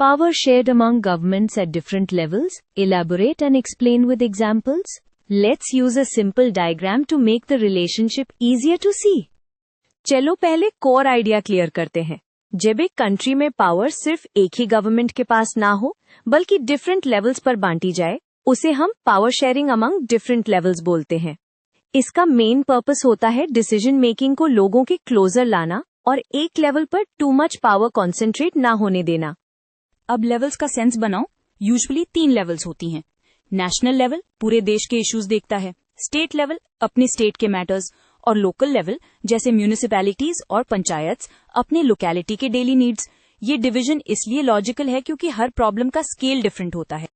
Power shared among governments at different levels. Elaborate and explain with examples. Let's use a simple diagram to make the relationship easier to see. चलो पहले core idea clear करते हैं। जब एक country में power सिर्फ एक ही government के पास ना हो बल्कि डिफरेंट लेवल्स पर बांटी जाए, उसे हम power sharing among different levels बोलते हैं। इसका मेन पर्पस होता है डिसीजन मेकिंग को लोगों के क्लोजर लाना और एक लेवल पर टू मच पावर कॉन्सेंट्रेट ना होने देना। अब लेवल्स का सेंस बनाओ। यूजुअली 3 लेवल्स होती हैं। नेशनल लेवल पूरे देश के इश्यूज देखता है, स्टेट लेवल अपने स्टेट के मैटर्स, और लोकल लेवल जैसे म्यूनिसिपैलिटीज और पंचायत्स अपने लोकेलिटी के डेली नीड्स। ये डिवीजन इसलिए लॉजिकल है क्योंकि हर प्रॉब्लम का स्केल डिफरेंट होता है।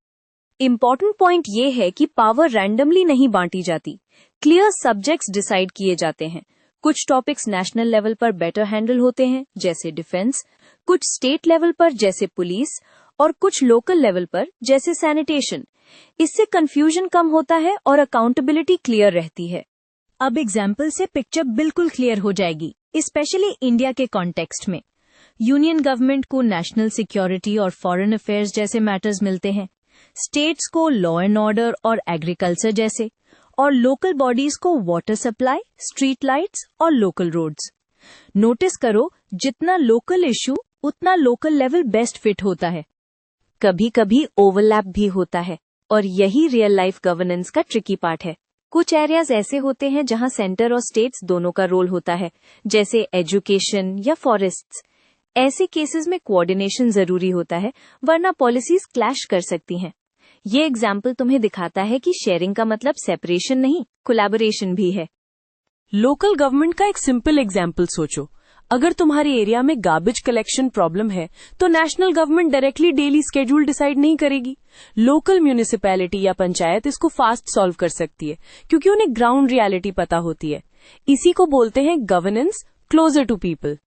इम्पॉर्टेंट पॉइंट ये है कि पावर रैंडमली नहीं बांटी जाती, क्लियर सब्जेक्ट्स डिसाइड किए जाते हैं। कुछ टॉपिक्स नेशनल लेवल पर बेटर हैंडल होते हैं जैसे डिफेंस, कुछ स्टेट लेवल पर जैसे पुलिस, और कुछ लोकल लेवल पर जैसे सैनिटेशन। इससे कंफ्यूजन कम होता है और अकाउंटेबिलिटी क्लियर रहती है। अब एग्जाम्पल से पिक्चर बिल्कुल क्लियर हो जाएगी, स्पेशली इंडिया के कॉन्टेक्स्ट में। यूनियन गवर्नमेंट को नेशनल सिक्योरिटी और फॉरेन अफेयर्स जैसे मैटर्स मिलते हैं, स्टेट्स को लॉ एंड ऑर्डर और एग्रीकल्चर जैसे, और लोकल बॉडीज को वाटर सप्लाई, स्ट्रीट लाइट्स और लोकल रोड्स। नोटिस करो, जितना लोकल इश्यू उतना लोकल लेवल बेस्ट फिट होता है। कभी कभी ओवरलैप भी होता है और यही रियल लाइफ गवर्नेंस का ट्रिकी पार्ट है। कुछ एरियाज ऐसे होते हैं जहां सेंटर और स्टेट्स दोनों का रोल होता है, जैसे एजुकेशन या फॉरेस्ट्स। ऐसे केसेस में कोऑर्डिनेशन जरूरी होता है, वरना पॉलिसीज क्लैश कर सकती हैं। ये एग्जाम्पल तुम्हें दिखाता है कि शेयरिंग का मतलब सेपरेशन नहीं, कोलैबोरेशन भी है। लोकल गवर्नमेंट का एक सिंपल एग्जाम्पल सोचो। अगर तुम्हारे एरिया में गार्बेज कलेक्शन प्रॉब्लम है तो national government directly daily schedule decide नहीं करेगी। लोकल म्यूनिसिपैलिटी या पंचायत इसको फास्ट सॉल्व कर सकती है क्योंकि उन्हें ग्राउंड रियलिटी पता होती है। इसी को बोलते हैं गवर्नेंस क्लोजर टू पीपल।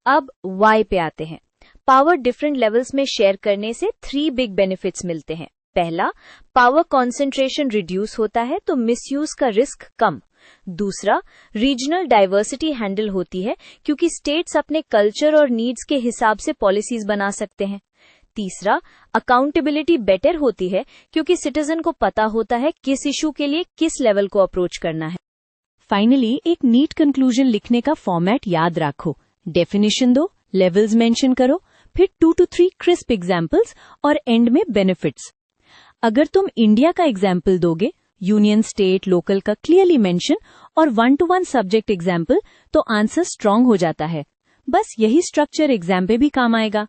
अब वाई पे आते हैं। पावर डिफरेंट लेवल्स में शेयर करने से 3 बिग बेनिफिट्स मिलते हैं। पहला, पावर कॉन्सेंट्रेशन रिड्यूस होता है तो मिसयूज का रिस्क कम। दूसरा, रीजनल डाइवर्सिटी हैंडल होती है क्योंकि स्टेट्स अपने कल्चर और नीड्स के हिसाब से पॉलिसीज बना सकते हैं। तीसरा, अकाउंटेबिलिटी बेटर होती है क्योंकि सिटीजन को पता होता है किस इशू के लिए किस लेवल को अप्रोच करना है। फाइनली, एक नीट कंक्लूजन लिखने का फॉर्मेट याद रखो। डेफिनेशन दो, लेवल्स मेंशन करो, फिर 2 to 3 क्रिस्प एग्जाम्पल्स और एंड में बेनिफिट्स। अगर तुम इंडिया का एग्जाम्पल दोगे, यूनियन, स्टेट, लोकल का क्लियरली मेंशन और 1 to 1 सब्जेक्ट एग्जाम्पल, तो आंसर स्ट्रांग हो जाता है। बस यही स्ट्रक्चर एग्जाम पे भी काम आएगा।